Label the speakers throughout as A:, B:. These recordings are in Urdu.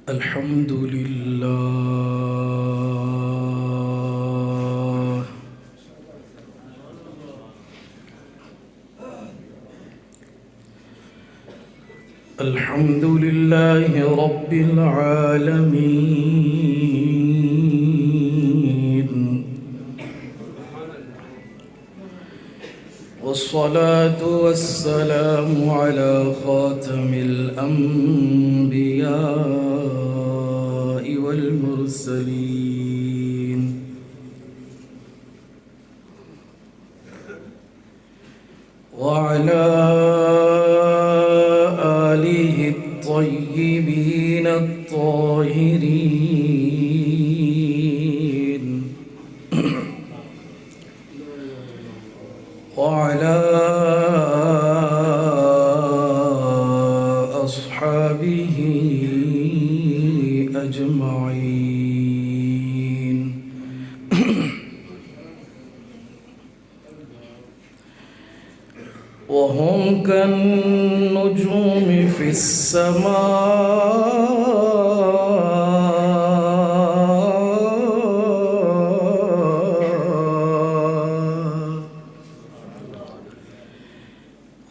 A: الحمد لله الحمد لله رب العالمين والصلاة والسلام على خاتم الأنبياء والمرسلين وعلى آله الطيبين الطاهرين وعلى أصحابه أجمعين وهم كالنجوم في السماء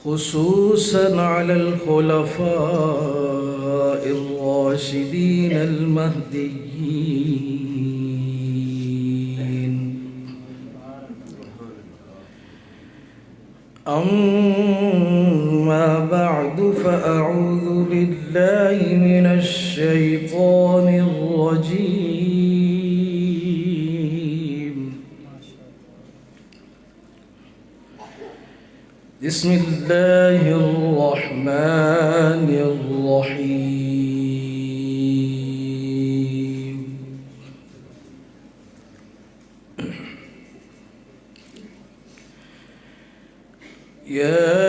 A: خصوصا على الخلفاء الراشدين المهديين أما بعد فأعوذ بالله من الشيطان الرجيم بسم الله الرحمن الرحيم يا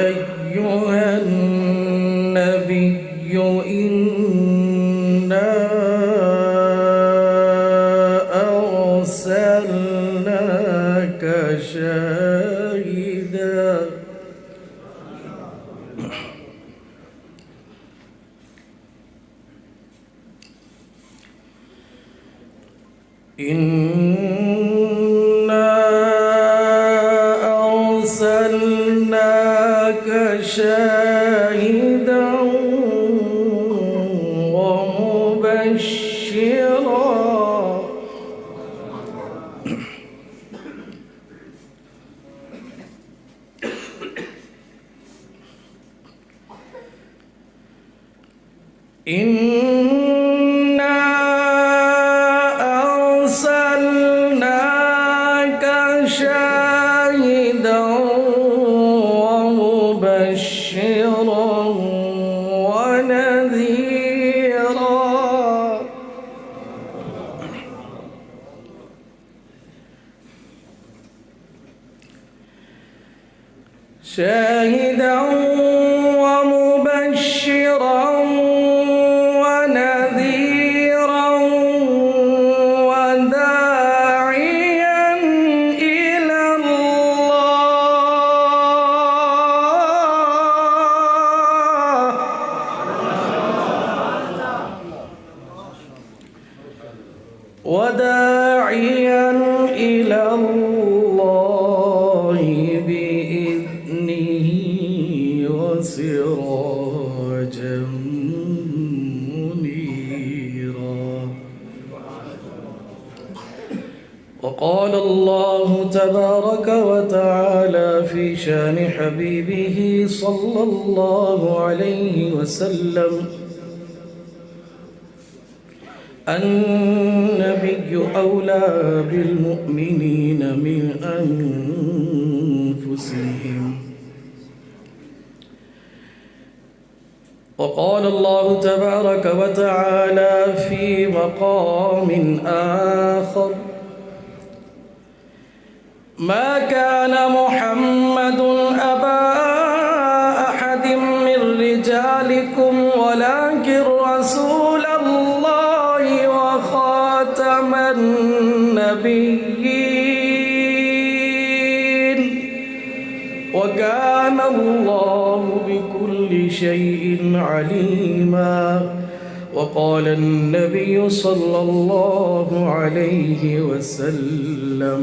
A: أيها النبي إنا أرسلناك شاهدا شاهدا ومبشرا إنا أرسلناك شاهدا ومبشرا ونذيرا شاهدا ومبشرا ونذيرا وداعيا إلى الله وداعيا إلى الله بإذنه وسراجا منيرا وقال الله تبارك وتعالى في شان حبيبه صلى الله عليه وسلم النبي أولى بالمؤمنين من أنفسهم وقال الله تبارك وتعالى في مقام آخر ما كان محمد أبا أحد من رجالكم ولكن رسول الله وخاتم النبيين وكان الله بكل شيء عليما. وقال النبي صلى الله عليه وسلم: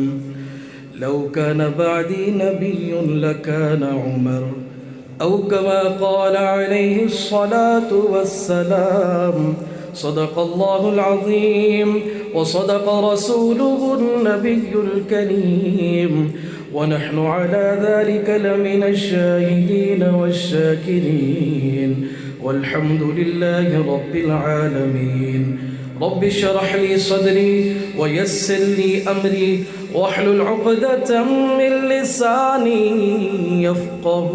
A: لو كان بعدي نبي لكان عمر، أو كما قال عليه الصلاة والسلام. صدق الله العظيم وصدق رسوله النبي الكريم، ونحن على ذلك لمن الشاهدين والشاكرين، والحمد لله رب العالمين. رب اشرح لي صدري ويسر لي أمري واحلل عقدة من لساني يفقه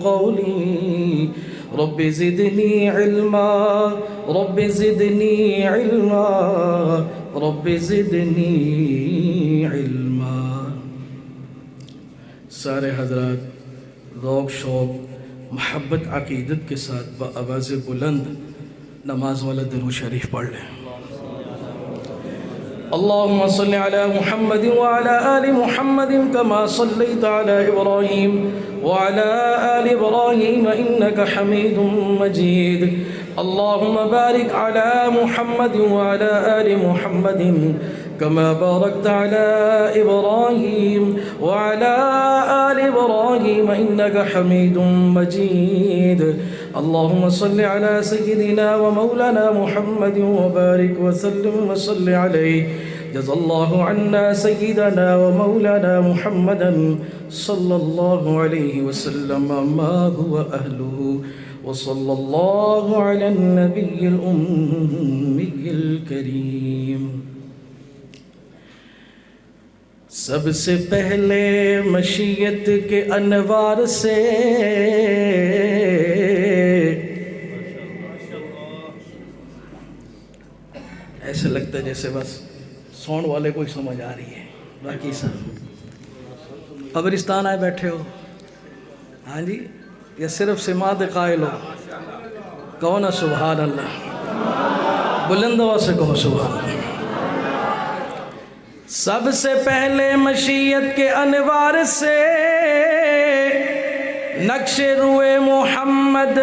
A: قولي. رب زدني علما، رب زدني علما، رب زدني علما. سارے حضرات ذوق شوق محبت عقیدت کے ساتھ بآواز بلند نماز والا درود شریف پڑھ لیں. اللهم صل على محمد وعلى آل محمد كما صليت على إبراهيم وعلى آل إبراهيم إنك حميد مجيد. اللهم بارك على محمد وعلى آل محمد كما باركت على إبراهيم وعلى آل إبراهيم إنك حميد مجيد. اللهم صل على سيدنا ومولانا محمد وبارك وسلم وصل عليه. جزا الله عنا سيدنا ومولانا محمدا صلى الله عليه وسلم ما هو أهله، وصلى الله على النبي الأمي الكريم. سب سے پہلے مشیت کے انوار سے ایسے لگتا ہے جیسے بس ساؤنڈ والے کو ہی سمجھ آ رہی ہے، باقی سب قبرستان آئے بیٹھے ہو ہاں جی، یا صرف سماعت قائل ہو؟ کہو نا سبحان اللہ، بلند آواز سے کہو سبحان اللہ. سب سے پہلے مشیت کے انوار سے نقش روئے محمد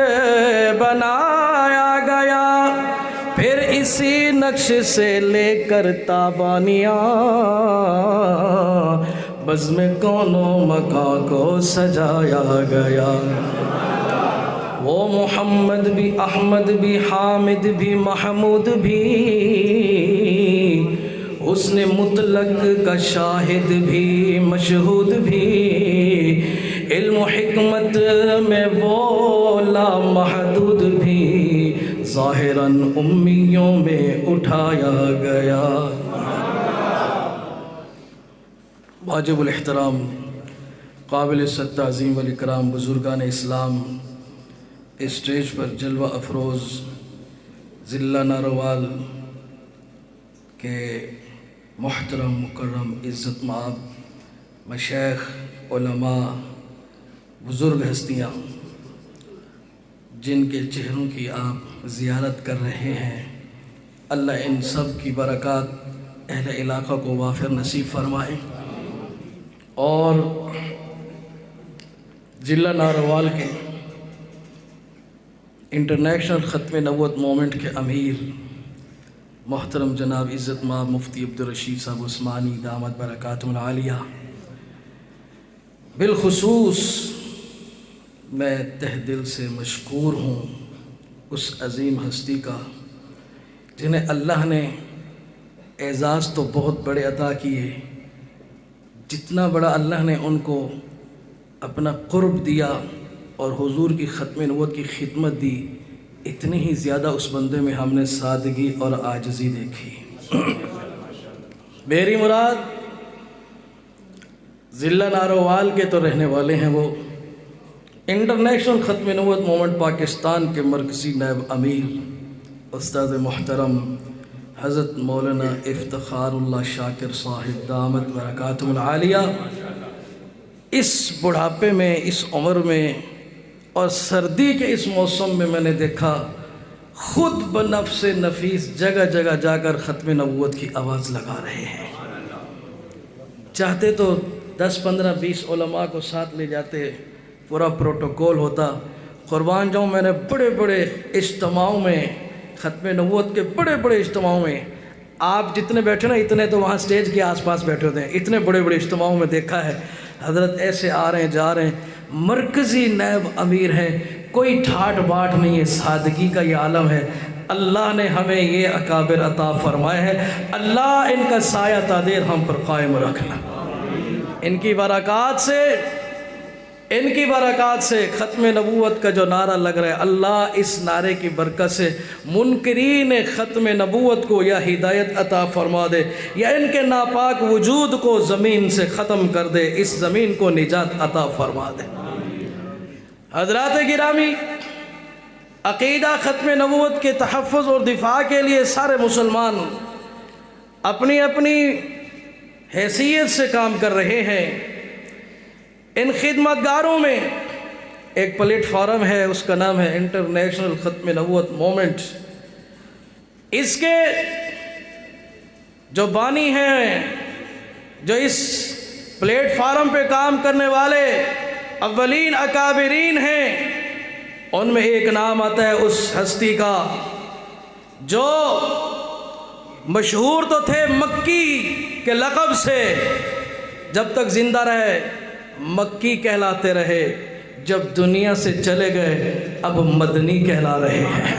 A: بنایا گیا، پھر اسی نقش سے لے کر تابانیاں بزم کونوں مکان کو سجایا گیا. وہ محمد بھی، احمد بھی، حامد بھی، محمود بھی، حسن مطلق کا شاہد بھی، مشہود بھی، علم و حکمت میں وہ لامحدود بھی، ظاہراً امیوں میں اٹھایا گیا. واجب الاحترام قابل تعظیم والاکرام بزرگان اسلام، اسٹیج پر جلوہ افروز ضلع ناروال کے محترم مکرم عزت مآب مشائخ، علماء، بزرگ ہستیاں جن کے چہروں کی آپ زیارت کر رہے ہیں، اللہ ان سب کی برکات اہل علاقہ کو وافر نصیب فرمائے. اور ضلع ناروال کے انٹرنیشنل ختم نبوت مومنٹ کے امیر محترم جناب عزت مآب مفتی عبدالرشید صاحب عثمانی دامت برکاتہم العالیہ، بالخصوص میں تہ دل سے مشکور ہوں اس عظیم ہستی کا جنہیں اللہ نے اعزاز تو بہت بڑے عطا کیے، جتنا بڑا اللہ نے ان کو اپنا قرب دیا اور حضور کی ختم نبوت کی خدمت دی، اتنی ہی زیادہ اس بندے میں ہم نے سادگی اور عاجزی دیکھی. میری مراد ضلع ناروال کے تو رہنے والے ہیں، وہ انٹرنیشنل ختم نبوت مومنٹ پاکستان کے مرکزی نائب امیر استاد محترم حضرت مولانا افتخار اللہ شاکر صاحب دامت برکاتہم العالیہ. اس بڑھاپے میں، اس عمر میں اور سردی کے اس موسم میں نے دیکھا خود بنفس نفیس جگہ جگہ جا کر ختم نبوت کی آواز لگا رہے ہیں. چاہتے تو 10 15 20 علماء کو ساتھ لے جاتے، پورا پروٹوکول ہوتا، قربان جاؤں میں نے بڑے بڑے اجتماعوں میں، ختم نبوت کے بڑے بڑے اجتماعوں میں، آپ جتنے بیٹھے نا اتنے تو وہاں سٹیج کے آس پاس بیٹھے ہوتے ہیں، اتنے بڑے بڑے اجتماعوں میں دیکھا ہے حضرت ایسے آ رہے ہیں جا رہے ہیں، مرکزی نائب امیر ہیں، کوئی ٹھاٹ باٹ نہیں ہے، سادگی کا یہ عالم ہے۔ اللہ نے ہمیں یہ اکابر عطا فرمائے ہیں، اللہ ان کا سایہ تادیر ہم پر قائم رکھنا۔ ان کی برکات سے ختم نبوت کا جو نعرہ لگ رہا ہے، اللہ اس نعرے کی برکت سے منکرین ختم نبوت کو یا ہدایت عطا فرما دے، یا ان کے ناپاک وجود کو زمین سے ختم کر دے، اس زمین کو نجات عطا فرما دے۔ حضرات گرامی، عقیدہ ختم نبوت کے تحفظ اور دفاع کے لیے سارے مسلمان اپنی اپنی حیثیت سے کام کر رہے ہیں۔ ان خدمتگاروں میں ایک پلیٹ فارم ہے، اس کا نام ہے انٹرنیشنل ختم نبوت مومنٹ۔ اس کے جو بانی ہیں، جو اس پلیٹ فارم پہ کام کرنے والے اولین اکابرین ہیں، ان میں ایک نام آتا ہے اس ہستی کا جو مشہور تو تھے مکی کے لقب سے، جب تک زندہ رہے مکی کہلاتے رہے، جب دنیا سے چلے گئے اب مدنی کہلا رہے ہیں۔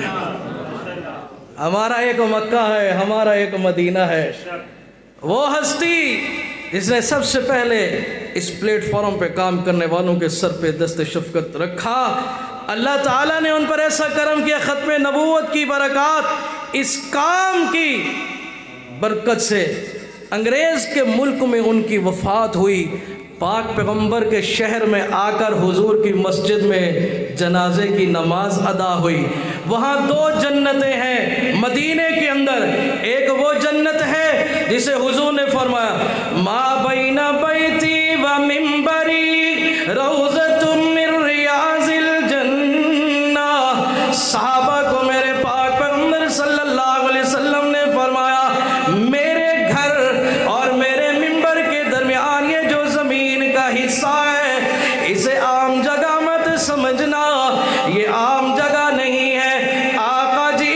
A: ہمارا ایک مکہ ہے، ہمارا ایک مدینہ ہے۔ وہ ہستی جس نے سب سے پہلے اس پلیٹ فارم پہ کام کرنے والوں کے سر پہ دست شفقت رکھا، اللہ تعالیٰ نے ان پر ایسا کرم کیا، ختم نبوت کی برکات، اس کام کی برکت سے انگریز کے ملک میں ان کی وفات ہوئی۔ پاک پیغمبر کے شہر میں آ کر حضور کی مسجد میں جنازے کی نماز ادا ہوئی۔ وہاں دو جنتیں ہیں مدینے کے اندر، ایک وہ جنت ہے جسے حضور نے فرمایا ما بین بیتی و منبری روضۃ من ریاض الجنہ۔ صحابہ کو میرے پاک پیغمبر صلی اللہ علیہ وسلم نے فرمایا میرے گھر اور میرے منبر کے درمیان یہ جو زمین کا حصہ ہے، اسے عام جگہ مت سمجھنا، یہ عام جگہ نہیں ہے۔ آقا جی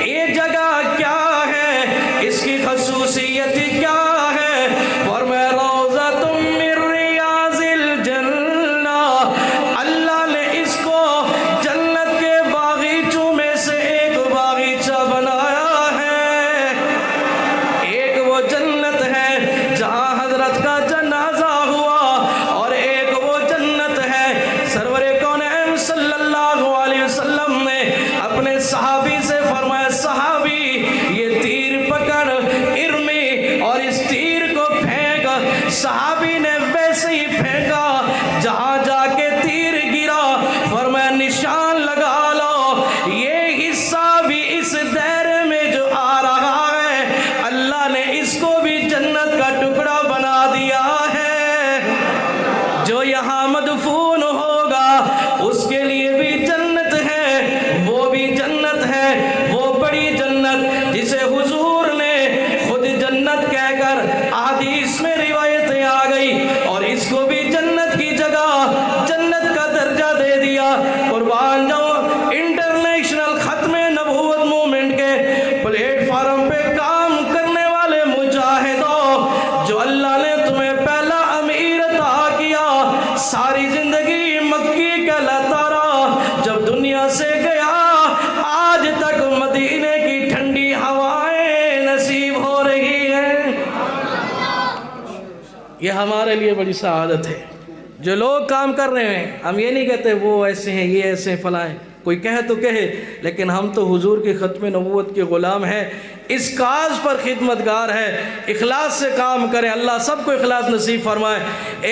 A: یہ جگہ کیا ہے، اس کی خصوصیت کیا ہے؟ فرمایا روضۃ من ریاض الجنہ، اللہ نے اس کو جنت کے باغیچوں میں سے ایک باغیچہ بنایا ہے۔ ایک وہ جنت ہے جہاں حضرت کا جنازہ ہوا، اور ایک وہ جنت ہے سرور کونین صلی اللہ علیہ وسلم نے اپنے صحابی سے فرمایا صحابی یہ تیر پکڑ ارمی اور اس تیر کو پھینک۔ صحابی نے ویسے ہی پھینکا، جہاں جا کے تیر گرا فرمایا نشان لگا لو، یہ حصہ بھی اس دائرے میں جو آ رہا ہے اللہ نے اس کو بھی جنت کا ٹکڑا بنا دیا ہے۔ جو یہاں مدفون ہوگا اس کے لیے بھی جنت ہے، وہ بھی جنت ہے، وہ بڑی جنت جسے حضور نے خود جنت کہہ کر احادیث میں روایتیں آ گئی، اور اس کو بھی جنت کی جگہ جنت کا درجہ دے دیا۔ قربان جاؤں انٹرنیشنل ختم نبوت مومنٹ کے پلیٹ فارم پہ کام کرنے والے مجاہدوں، جو اللہ نے تمہیں پہلا امیر عطا کیا، ساری زندگی مکی کہلاتا رہا، جب دنیا سے گیا آج تک مدینے کی ٹھنڈی ہوائیں نصیب ہو رہی ہیں۔ یہ ہمارے لیے بڑی سعادت ہے۔ جو لوگ کام کر رہے ہیں، ہم یہ نہیں کہتے وہ ایسے ہیں یہ ایسے ہیں فلاں ہیں، کوئی کہے تو کہے، لیکن ہم تو حضور کی ختم نبوت کے غلام ہیں، اس کاج پر خدمتگار ہیں، اخلاص سے کام کریں، اللہ سب کو اخلاص نصیب فرمائے۔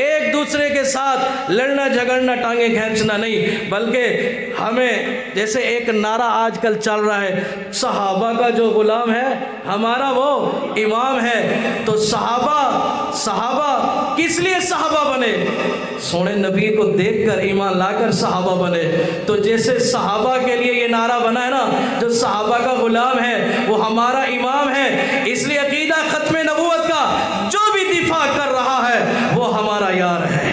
A: ایک دوسرے کے ساتھ لڑنا جھگڑنا ٹانگیں کھینچنا نہیں، بلکہ ہمیں جیسے ایک نعرہ آج کل چل رہا ہے صحابہ کا جو غلام ہے ہمارا وہ امام ہے، تو صحابہ کس لیے صحابہ بنے؟ سونے نبی کو دیکھ کر ایمان لا کر صحابہ بنے۔ تو جیسے صحابہ کے لیے یہ نعرہ بنا ہے نا، جو صحابہ کا غلام ہے وہ ہمارا امام ہے، اس لیے عقیدہ ختم نبوت کا جو بھی دفاع کر رہا ہے وہ ہمارا یار ہے۔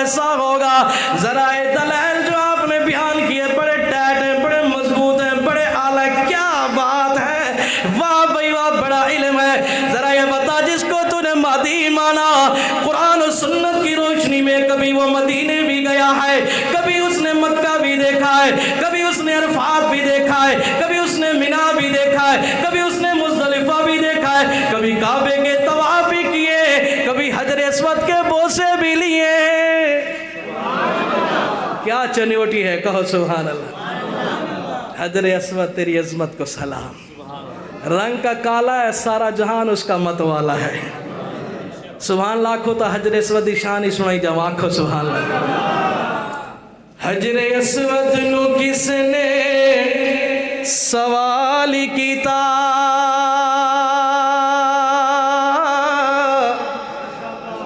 A: ایسا ہوگا. ذرائع دلائل جو آپ نے بیان کیے بڑے ٹائٹ ہیں, بڑے مضبوط ہیں, بڑے اعلیٰ. کیا بات ہے, واہ بھائی واہ, بڑا علم ہے. ذرا یہ بتا, جس کو تو نے مہدی مانا, قرآن و سنت کی روشنی میں کبھی وہ مدینے بھی گیا ہے, کبھی اس نے مکہ بھی دیکھا ہے, کبھی اس نے عرفات بھی دیکھا ہے, کبھی اس نے مینا بھی دیکھا ہے, کبھی اس نے مزدلفہ بھی دیکھا ہے, کبھی کعبے کے طواف بھی کیے, کبھی حجر اسود کے بوسے بھی لیے. کیا چنوٹی ہے, کہو سبحان اللہ. حجر اسود تیری عظمت کو سلام. رنگ کا کالا ہے, سارا جہان اس کا مت والا ہے. سبحان اللہ. آنکھو تو حجر اسود دی شان ہی سنائی جاؤ, آنکھو سبحان اللہ. حجر اسود نو کس نے سوال کیتا,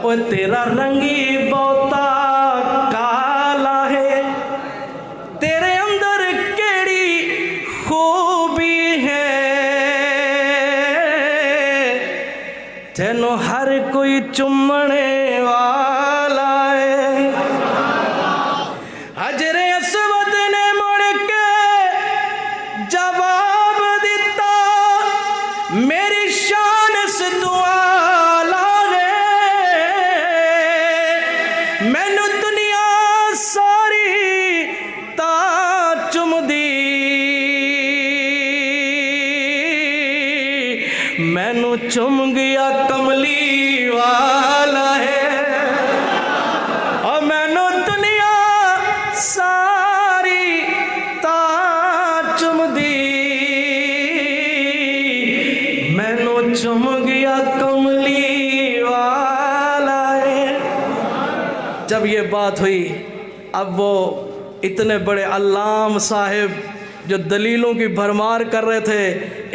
A: او تیرا رنگی بہتا کالا ہے, تیرے اندر کیڑی خوبی ہے, تینو ہر کوئی چمنے والا ہے. حجر اسود نے مڑ کے جواب دیتا, میری شان سے تو اعلیٰ ہے, مینو دنیا ساری تا چم دی, مینو چم گیا کملی والا ہے, اور مینو دنیا ساری تا چم دی, مینو چم گیا کملی والا ہے. جب یہ بات ہوئی, اب وہ اتنے بڑے علام صاحب جو دلیلوں کی بھرمار کر رہے تھے,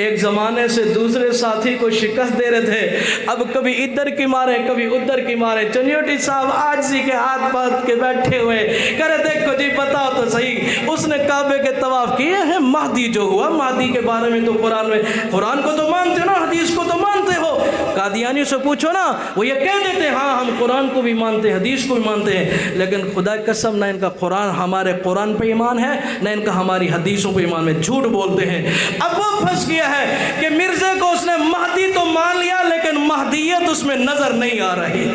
A: ایک زمانے سے دوسرے ساتھی کو شکست دے رہے تھے, اب کبھی ادھر کی مارے کبھی ادھر کی مارے. چنیوٹی صاحب عاجزی کے ہاتھ پات کے بیٹھے ہوئے کرے, دیکھو جی بتاؤ تو صحیح, اس نے کعبے کے طواف کیے ہیں, مہدی جو ہوا, مہدی کے بارے میں تو قرآن کو تو مانتے ہو نا, حدیث کو تو مانتے ہو. قادیانی سے پوچھو نا, وہ یہ کہہ دیتے ہیں ہاں ہم قرآن کو بھی مانتے ہیں, حدیث کو بھی مانتے ہیں, لیکن خدا کی قسم نہ ان کا قرآن ہمارے قرآن پہ ایمان ہے, نہ ان کا ہماری حدیثوں پہ ایمان ہے, جھوٹ بولتے ہیں. اب وہ پھنس گیا ہے کہ مرزے کو اس نے مہدی تو مان لیا, لیکن مہدیت اس میں نظر نہیں آ رہی.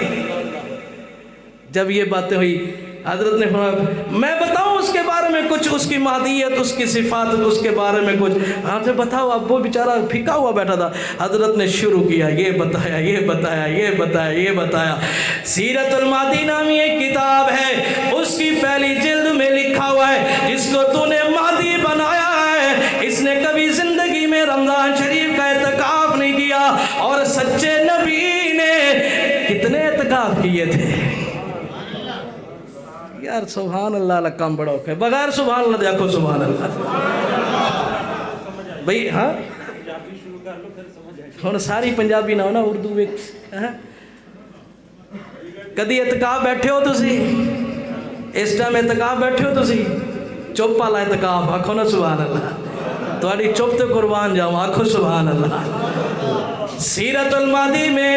A: جب یہ باتیں ہوئی, حضرت نے فرمایا میں بتاؤں اس کے بارے میں کچھ, اس کی مہدیت, اس کی صفات, اس کے بارے میں کچھ. آپ سے بتاؤ. اب وہ بیچارہ پھیکا ہوا بیٹھا تھا. حضرت نے شروع کیا, یہ بتایا, یہ بتایا, یہ بتایا, یہ بتایا. سیرت المہدی نامی ایک کتاب ہے, اس کی پہلی جلد میں لکھا ہوا ہے, جس کو تو نے مہدی بنایا ہے, اس نے کبھی زندگی میں رمضان شریف کا اعتکاف نہیں کیا, اور سچے نبی نے کتنے اعتکاف کیے تھے. یار سبحان اللہ, لکم بڑا ہوکے بغیر سبحان اللہ دیکھو سبحان اللہ بھئی. ہاں ہن ساری پنجابی نہ ہونا, اردو وچ کدی اعتکاف بیٹھے ہو تسی, اس ٹائم اعتکاف بیٹھے ہو تسی, چپ والا اعتکاف, آکھو نا سبحان اللہ. تہاڈی چپ تے قربان جاؤں, آکھو سبحان اللہ. سیرت المہدی میں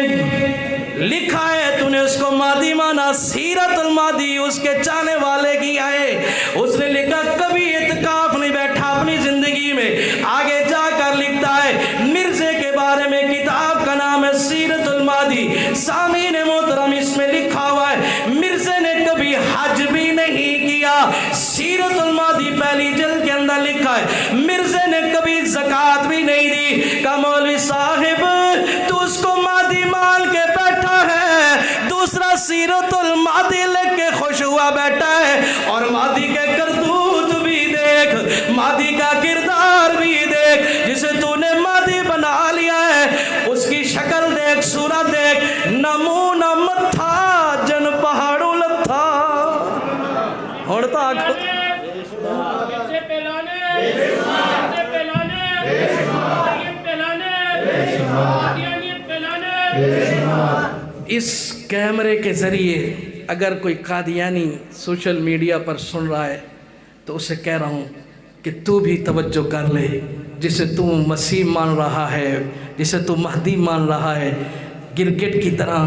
A: لکھا ہے, تو نے اس کو مہدی مانا. سیرت المہدی اس کے چاہنے والے کی آئے, اس نے لکھا کبھی اعتکاف نہیں بیٹھا اپنی زندگی میں. آگے جا کر لکھتا ہے مرزے کے بارے میں, کتاب کا نام ہے سیرت المہدی. سامعین محترم, اس میں لکھا ہوا ہے مرزے نے کبھی حج بھی نہیں کیا. سیرت المہدی پہلی جلد کے اندر لکھا ہے مرزے نے کبھی زکوٰۃ بھی نہیں دی. کہ مولوی صاحب تو اس کو مہدی مان کے بیٹھا ہے, دوسرا سیرت المہدی لے کے خوش ہوا بیٹھا ہے, اور مہدی کے کرتوت بھی دیکھ, مہدی کا کردار بھی دیکھ. جسے تو نے مہدی بنا لیا ہے, اس کی شکل دیکھ, صورت دیکھ, نمونہ متھا جن پہاڑوں لتھا. ہوڑتا آنکھو اس کیمرے کے ذریعے اگر کوئی قادیانی سوشل میڈیا پر سن رہا ہے تو اسے کہہ رہا ہوں کہ تو بھی توجہ کر لے. جسے تو مسیح مان رہا ہے, جسے تو مہدی مان رہا ہے, گرگٹ کی طرح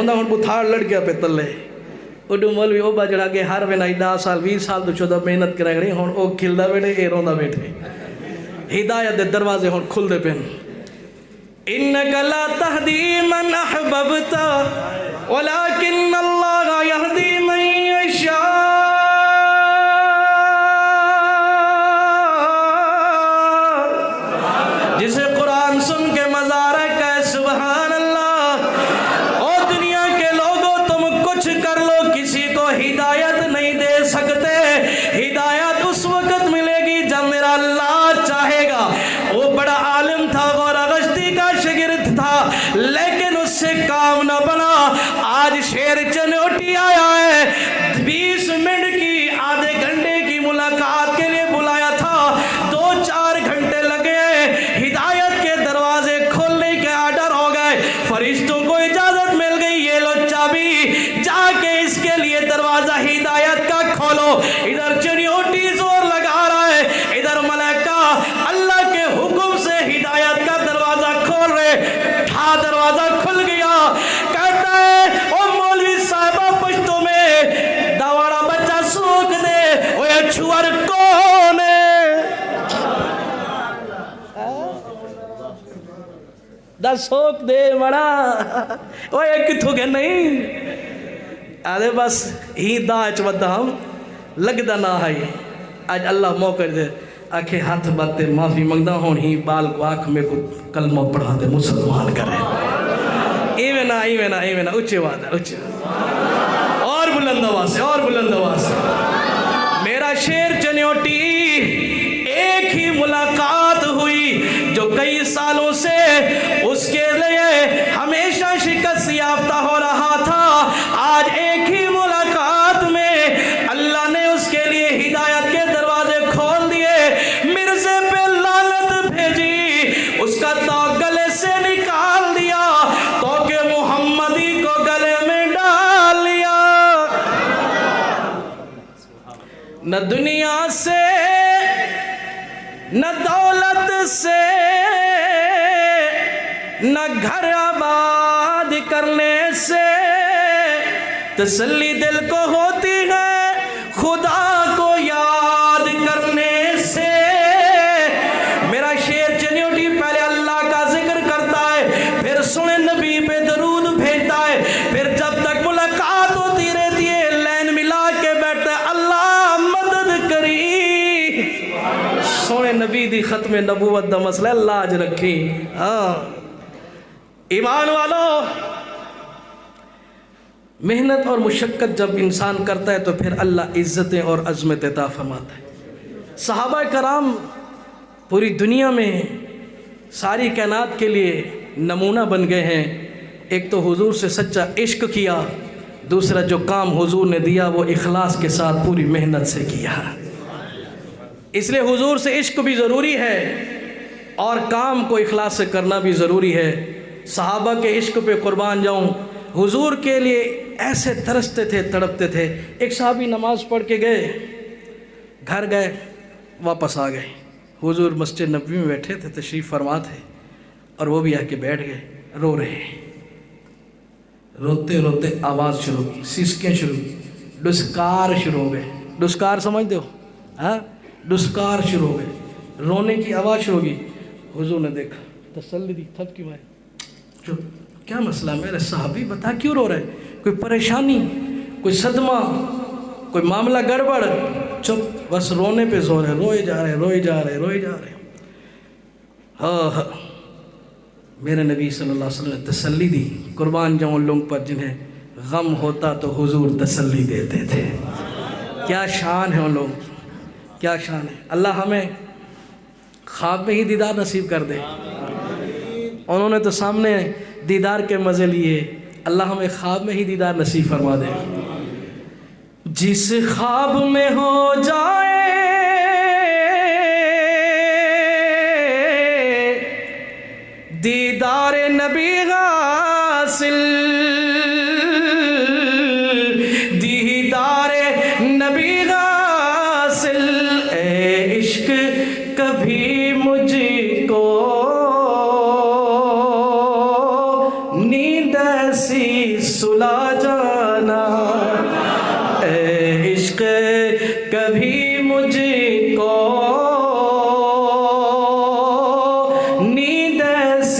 A: انہاں ہن بتھاڑ لڑ گیا پہ تلے اڈو مولوی اوبا جڑا کے ہر وینا 10 سال 20 سال تو چودہ محنت کرا گڑی ہن او کھلدا بیٹھے اے روندا بیٹھے ہدایت دے دروازے ہن کھل دے پین انک لا تہدی من احببت ولکن اللہ یہدی من یشاء جسے قرآن سن کے مزارہ کا سبحان اللہ او دنیا کے لوگوں تم کچھ کر لو کسی کو ہدایت نہیں دے سکتے ہدایت اس وقت ملے گی جب میرا اللہ چاہے گا وہ بڑا عالم تھا غورہ غشتی کا شاگرد تھا لیکن اس سے کام نہ بنا آج شیر چنوٹی آیا ہے 20 منٹ کی آدھے گھنٹے کی ملاقات کے لیے بلایا تھا 2-4 گھنٹے لگے ہدایت کے دروازے کھولنے کے آرڈر ہو گئے فرشتوں کو اجازت مل گئی یہ لو چابی جا کے اس کے لیے دروازہ ہدایت کا کھولو ادھر چنوٹی زور لگا رہا ہے ادھر ملائکہ اللہ کے حکم سے ہدایت کا دروازہ کھول رہے تھا دروازہ کھل گیا کہتا ہے او مولوی صاحبہ پشتوں میں دوارا بچہ سوک دے وہ یہ چھوار کون ہے دا سوک دے مڑا وہ یہ کتھو گے نہیں آدھے بس ہی دا اچودا ہم لگ دا نہ ہے آج اللہ موقع دے آکھے ہاتھ باتے معافی مانگدا ہون ہی بال کو آنکھ میں کو کلمہ پڑھا دے مسلمان کرے ایوینا اچھے وعدہ اچھے اور بلند آواز سے اور بلند آواز سے میرا شیر چنوٹی ایک ہی ملاقات ہوئی جو کئی سالوں سے اس کے لیے ہمیشہ شکست یافتہ ہو رہا تھا آج ایک ہی ملاقات میں اللہ نے اس کے لیے ہدایت کے دروازے کھول دیے مرزے پہ لعنت بھیجی اس کا تو گلے سے نکال دیا تو کہ محمدی کو گلے میں ڈال لیا نہ دنیا سے نہ دولت سے نہ گھر آباد کرنے سے تسلی دل کو ہوتی ہے خدا کو یاد کرنے سے میرا شیر چنوٹی پہلے اللہ کا ذکر کرتا ہے پھر سنے نبی پہ درود بھیجتا ہے پھر جب تک ملاقات ہوتی رہتی ہے لین ملا کے بیٹھتا ہے اللہ مدد کری سونے نبی دی ختم نبوت دا مسئلہ اللہ آج رکھی ہاں ایمان والو محنت اور مشقت جب انسان کرتا ہے تو پھر اللہ عزتیں اور عظمت عطا فرماتا ہے صحابہ کرام پوری دنیا میں ساری کائنات کے لیے نمونہ بن گئے ہیں ایک تو حضور سے سچا عشق کیا دوسرا جو کام حضور نے دیا وہ اخلاص کے ساتھ پوری محنت سے کیا اس لیے حضور سے عشق بھی ضروری ہے اور کام کو اخلاص سے کرنا بھی ضروری ہے صحابہ کے عشق پہ قربان جاؤں حضور کے لیے ایسے ترستے تھے تڑپتے تھے ایک صحابی نماز پڑھ کے گئے گھر گئے واپس آ گئے حضور مسجد نبوی میں بیٹھے تھے تشریف فرما تھے اور وہ بھی آ کے بیٹھ گئے رو رہے روتے روتے آواز شروع کی سسکیں شروع کی ڈسکار شروع ہو گئے ڈسکار سمجھتے ہو ہاں ڈسکار شروع ہو گئے رونے کی آواز شروع ہوگی حضور نے دیکھا تسلی دی تھپ کی مائے جو کیا مسئلہ میرے صحابی بتا کیوں رو رہے کوئی پریشانی کوئی صدمہ کوئی معاملہ گڑبڑ چپ بس رونے پہ زور ہے روئے جا رہے ہاں میرے نبی صلی اللہ علیہ وسلم نے تسلی دی قربان جاؤں لوگوں پر جنہیں غم ہوتا تو حضور تسلی دیتے تھے کیا شان ہے ان لوگوں کی کیا شان ہے اللہ ہمیں خواب میں ہی دیدار نصیب کر دے انہوں نے تو سامنے دیدار کے مزے لیے اللہ ہمیں خواب میں ہی دیدار نصیب فرما دے جس خواب میں ہو جائے دیدار نبی حاصل دیدار نبی حاصل اے عشق کبھی مجھ کو نیند ایسی سل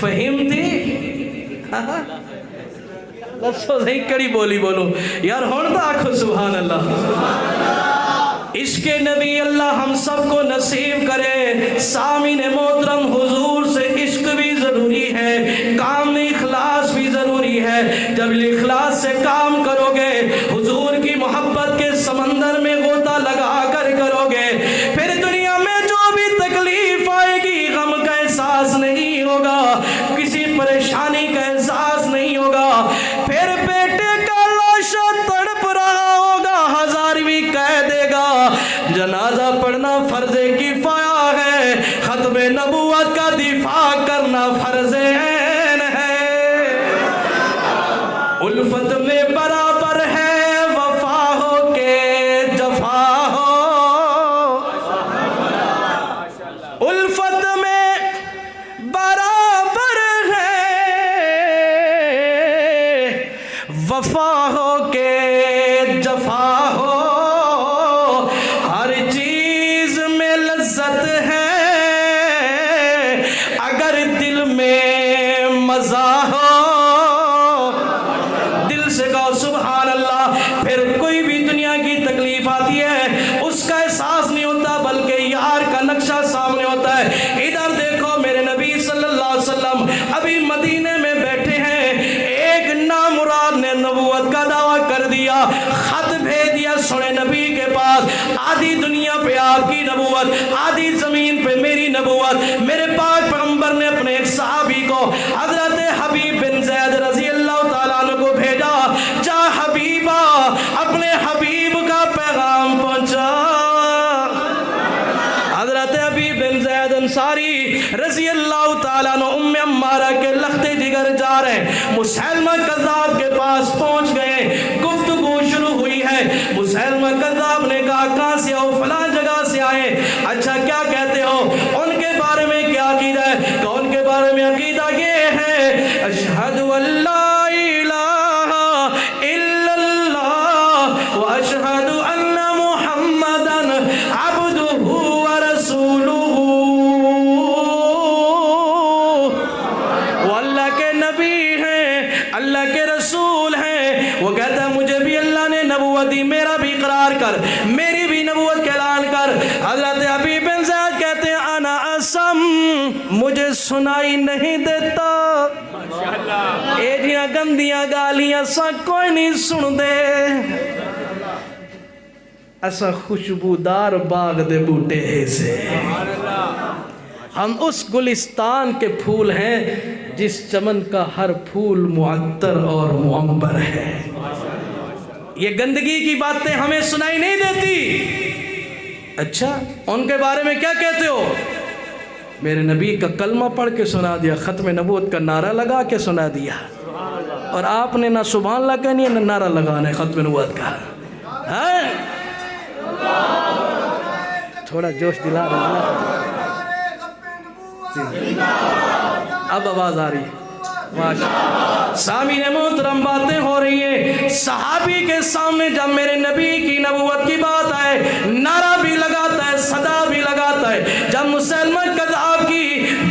A: فہمتی دسو صحیح کڑی بولی بولو یار ہون تو آکھو سبحان اللہ۔ عشق نبی اللہ ہم سب کو نصیب کرے۔ سامعین محترم، حضور سے عشق بھی ضروری ہے، کام میں اخلاص بھی ضروری ہے۔ جب اخلاص سے کام کرو گے، حضور کی محبت کے سمندر میں غوطہ لگا کر کرو گے، پھر دنیا میں جو بھی تکلیف آئے گی غم کا احساس نہیں ہوگا، کسی پریشانی کا احساس نہیں ہوگا۔ پھر بیٹے کا لاشا تڑپ رہا ہوگا، ہزارویں کہہ دے گا جنازہ پڑھنا فرض کفایہ ہے، ختم نبوت کا دفاع کرنا فرض عین ہے۔ الفت میں برابر ہے وفا ہو کے جفا ہو، الفت میں برابر ہے وفا ہو کے جفا ہو، ہر چیز میں لذت ہے اگر دل میں مزہ ہو۔ دل سے کہو سبحان اللہ۔ پھر کوئی بھی دنیا کی تکلیف آتی ہے اس کا احساس نہیں ہوتا بلکہ یار کا نقشہ سامنے ہوتا ہے۔ ادھر دیکھو میرے نبی صلی اللہ علیہ وسلم ابھی مدینے میں بیٹھے ہیں، ایک نامراد نے نبوت کا دعویٰ کر دیا، خط بھیج دیا سنے نبی کے پاس، آدھی دنیا پہ آپ کی نبوت، آدھی زمین پہ میری نبوت۔ میرے پاک پیغمبر نے اپنے ایک صحابی کو حضرت حبیب بن زید رضی اللہ تعالیٰ عنہ کو بھیجا، جا حبیبہ اپنے حبیب کا پیغام پہنچا۔ حضرت حبیب بن زید انصاری رضی اللہ تعالیٰ عنہ ام عمارہ کے لخت جگر جا رہے ہیں، مسیلمہ کذاب کے پاس پہنچ گئے، گفتگو شروع ہوئی ہے۔ مسیلمہ کذاب نے کہا کہاں سے ہو؟ فلاں جگہ سے آئے۔ اچھا کیا کہتے ہو؟ ان کے بارے میں کیا عقیدہ ہے؟ کہ ان کے بارے میں عقیدہ یہ ہے اشہد ان لا الہ الا اللہ و اشہد ان محمدا عبدہ و رسولہ۔ وہ اللہ کے نبی ہیں، اللہ کے رسول ہیں۔ وہ کہتا ہے مجھے بھی اللہ نے نبوت دی، میرا بھی اقرار کر، میری بھی نبوت کا اعلان کر۔ حضرت حبیب بن زید کہتے ہیں انا اسم، مجھے سنائی نہیں دیتا، اے جیاں گندیاں گالیاں سا کوئی نہیں سن دے، ایسا خوشبودار باغ دے بوٹے ہے سے، ہم اس گلستان کے پھول ہیں جس چمن کا ہر پھول معطر اور معمبر ہے۔ یہ گندگی کی باتیں ہمیں سنائی نہیں دیتی۔ اچھا ان کے بارے میں کیا کہتے ہو؟ میرے نبی کا کلمہ پڑھ کے سنا دیا، ختم نبوت کا نعرہ لگا کے سنا دیا، اور آپ نے نہ سبحان اللہ کہنی ہے نہ نعرہ لگانا ہے ختم نبوت کا۔ تھوڑا جوش دلا رہا، اب آواز آ رہی ہے۔ سامعین محترم باتیں ہو رہی ہیں، صحابی کے سامنے جب میرے نبی کی نبوت کی بات آئے، نعرہ بھی لگاتا ہے، صدا بھی لگاتا ہے۔ جب مسلمہ کذاب کی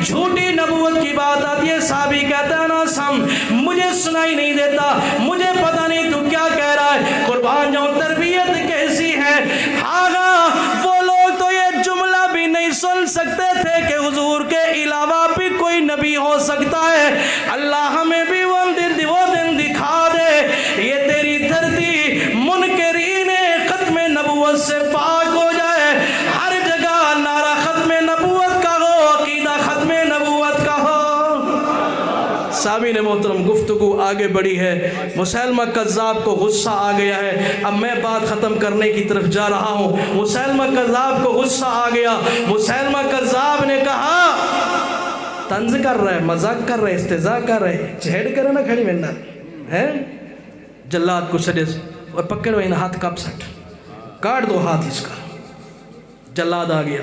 A: جھوٹی نبوت کی بات آتی ہے، صحابی کہتا ہے نا سم مجھے سنائی نہیں دیتا، مجھے پتہ نہیں تو کیا کہہ رہا ہے، قربان جاؤں تربیت کیسی ہے۔ ہاں وہ لوگ تو یہ جملہ بھی نہیں سن سکتے تھے کہ حضور کے علاوہ بھی کوئی نبی ہو سکتا ہے۔ اللہ ہمیں بھی وہ دن دکھا دے، یہ تیری دھرتی منکرین ختم نبوت سے پاک ہو جائے، ہر جگہ نعرہ ختم نبوت کا ہو، عقیدہ ختم نبوت کا ہو۔ سامعین محترم گفتگو آگے بڑھی ہے، مسیلمہ کذاب کو غصہ آ گیا ہے۔ اب میں بات ختم کرنے کی طرف جا رہا ہوں۔ مسیلمہ کذاب کو غصہ آ گیا، مسیلمہ کذاب نے کہا طنز کر رہا ہے، مذاق کر رہا ہے، استہزاء کر رہا ہے، چھیڑ کرے نا کھڑی میں ہے۔ جلاد کو سڑے اور پکڑو ان ہاتھ کپ سٹ، کاٹ دو ہاتھ اس کا۔ جلاد آ گیا۔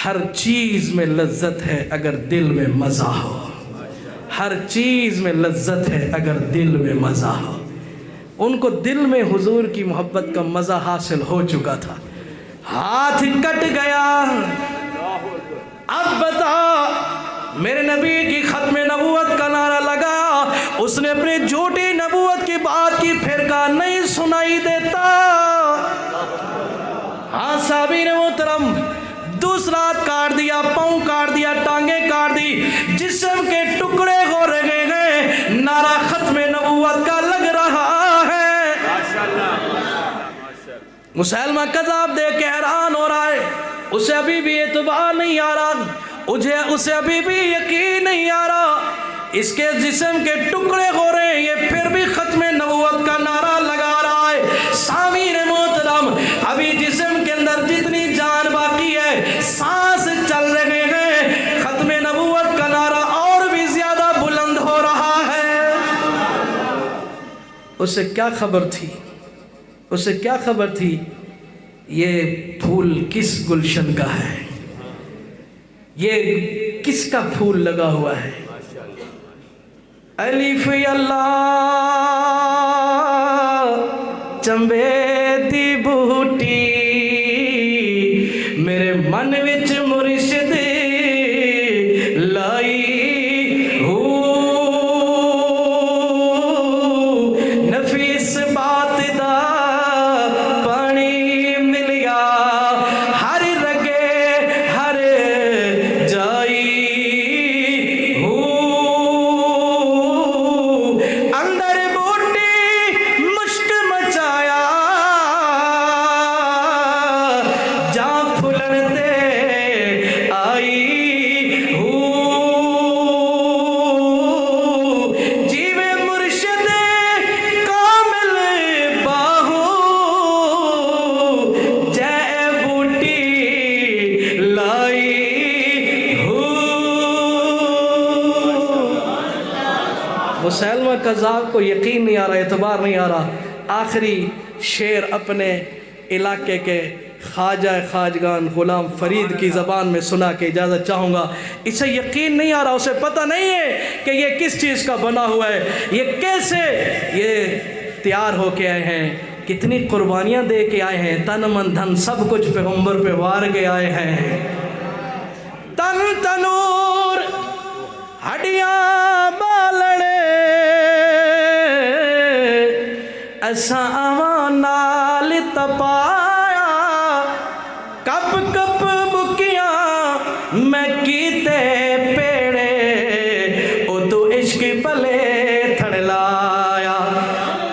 A: ہر چیز میں لذت ہے اگر دل میں مزہ ہو، ہر چیز میں لذت ہے اگر دل میں مزہ ہو۔ ان کو دل میں حضور کی محبت کا مزہ حاصل ہو چکا تھا، ہاتھ کٹ گیا۔ اب بتا میرے نبی کی ختم نبوت کا نعرہ لگا، اس نے اپنی جھوٹی نبوت کی بات کی، پھر کہا نہیں سنائی دیتا۔ ہاں صحابین محترم، دوسرا ہاتھ کاٹ دیا، پاؤں کاٹ دیا، ٹانگیں کاٹ دی، جسم کے ٹکڑے ہو رہے ہیں، نعرہ ختم نبوت کا لگ رہا ہے۔ مسلمہ کذاب دیکھ کے حیران ہو رہا ہے، اسے ابھی بھی اعتبار نہیں آ رہا، اسے ابھی بھی یقین نہیں آ رہا، اس کے جسم کے ٹکڑے ہو رہے ہیں، یہ پھر بھی ختم نبوت کا نعرہ لگا رہا ہے۔ سامعین محترم، ابھی جسم کے اندر جتنی جان باقی ہے، سانس چل رہے ہیں، ختم نبوت کا نعرہ اور بھی زیادہ بلند ہو رہا ہے۔ اسے کیا خبر تھی؟ اسے کیا خبر تھی یہ پھول کس گلشن کا ہے، یہ کس کا پھول لگا ہوا ہے؟ الف اللہ چمبے دی بوٹی، میرے من وچ مرشد لائی ہو، نفیس بات دا پانی ملیا، ہر رگے ہر جائی ہو، اندر بوٹی مشک مچایا، جہاں پھلن تے آئی ہو، جیوے مرشد کامل باہو، جے بوٹی لائی ہو۔ مسلمہ کذاب کو یقین نہیں آ رہا، اعتبار نہیں آ رہا، آخری شعر اپنے علاقے کے خواجہ خواجگان غلام فرید کی زبان میں سنا کے اجازت چاہوں گا۔ اسے یقین نہیں آ رہا، اسے پتہ نہیں ہے کہ یہ کس چیز کا بنا ہوا ہے، یہ کیسے یہ تیار ہو کے آئے ہیں، کتنی قربانیاں دے کے آئے ہیں، تن من دھن سب کچھ پیغمبر پہ وار کے آئے ہیں۔ تن تنور ہڈیاں بالنے، اساں آواں نال تپایا، کپ کپ بکیاں میں کیتے پیڑے، او تو عشق پلے تھڑ لایا،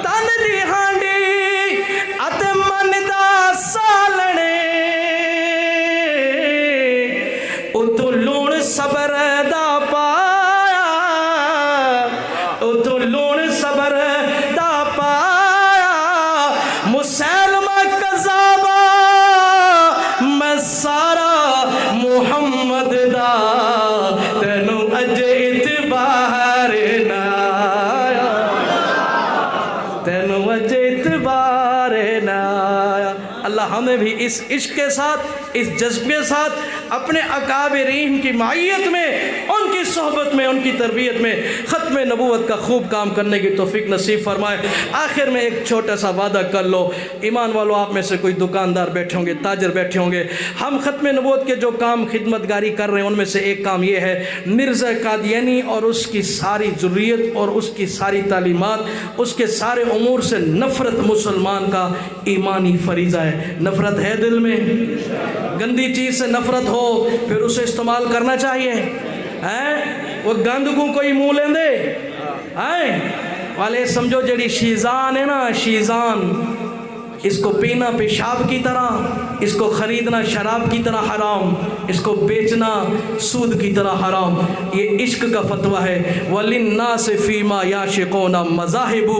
A: تن دی ہانڈی ات من دا سالنے، او تو لون صبر دا پایا، او تو لون صبر دا پایا، مسلمہ کذابا میں سارا محمد دا، تینو اج اعتبار نہ آیا، تینو اج اعتبار نہ آیا۔ اللہ ہمیں بھی اس عشق کے ساتھ، اس جذبے کے ساتھ، اپنے اکابرین کی معیت میں، ان کی صحبت میں، ان کی تربیت میں ختم نبوت کا خوب کام کرنے کی توفیق نصیب فرمائے۔ آخر میں ایک چھوٹا سا وعدہ کر لو، ایمان والو، آپ میں سے کوئی دکاندار بیٹھے ہوں گے، تاجر بیٹھے ہوں گے، ہم ختم نبوت کے جو کام خدمتگاری کر رہے ہیں ان میں سے ایک کام یہ ہے، مرزا قادیانی اور اس کی ساری ذریت اور اس کی ساری تعلیمات، اس کے سارے امور سے نفرت مسلمان کا ایمانی فریضہ ہے۔ نفرت ہے دل میں، گندی چیز سے نفرت ہو پھر اسے استعمال کرنا چاہیے، وہ گند کو کوئی منہ لیں دے والے سمجھو، جڑی شیزان ہے نا، شیزان، اس کو پینا پیشاب کی طرح، اس کو خریدنا شراب کی طرح حرام، اس کو بیچنا سود کی طرح حرام۔ یہ عشق کا فتویٰ ہے۔ وَلِلنَّاسِ فِي مَا يَعْشِقُونَ مَذَاهِبُ،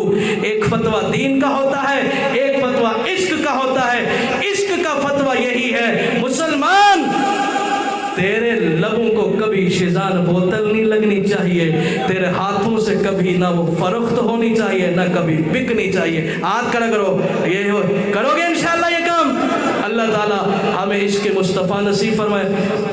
A: ایک فتویٰ دین کا ہوتا ہے، ایک فتویٰ عشق کا ہوتا ہے۔ عشق کا فتویٰ یہی ہے، مسلمان تیرے لبوں کو کبھی شیزان بوتل نہیں لگنی چاہیے، تیرے ہاتھوں سے کبھی نہ وہ فروخت ہونی چاہیے، نہ کبھی بکنی چاہیے۔ ہاتھ کھڑا کرو، یہ کرو گے انشاءاللہ یہ کام، اللہ تعالیٰ ہمیں عشق مصطفیٰ نصیب فرمائے۔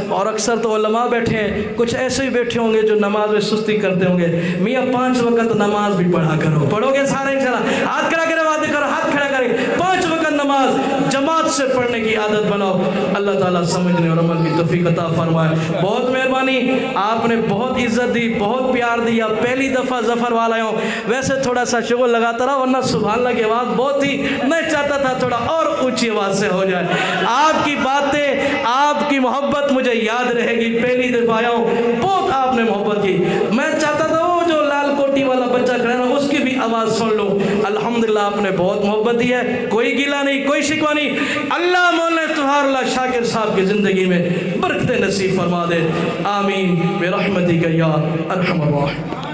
A: اور اکثر تو علماء بیٹھے ہیں، کچھ ایسے ہی بیٹھے ہوں گے جو نماز میں سستی کرتے ہوں گے، میاں 5 وقت نماز بھی پڑھا کرو، پڑھو گے سارے انشاءاللہ؟ ہاتھ کھڑا کرے، باتیں کرو، ہاتھ کھڑا کرے، 5 وقت نماز جماعت سے پڑھنے کی عادت بناؤ. اللہ تعالیٰ سمجھنے اور عمل کی توفیق عطا فرمائے. بہت مہربانی, آپ نے بہت عزت دی, بہت پیار دیا. پہلی دفعہ ظفر والا ہوں, ویسے تھوڑا سا شغل لگاتا رہا, ورنہ سبحان اللہ کی آواز بہت تھی, میں چاہتا تھا تھوڑا اور اونچی آواز سے ہو جائے. آپ کی باتیں, آپ کی محبت مجھے یاد رہے گی. پہلی دفعہ آیا ہوں, بہت آپ نے محبت کی. میں چاہتا تھا وہ جو لال کوٹی والا بچہ کھڑا ہے نا, اس کی بھی آواز سن لوں. الحمدللہ آپ نے بہت محبت دی ہے, کوئی گلہ نہیں, کوئی شکوہ نہیں. اللہ مولانا طہار اللہ شاکر صاحب کی زندگی میں برکت نصیب فرما دے. آمین برحمتک یا ارحم الراحمین.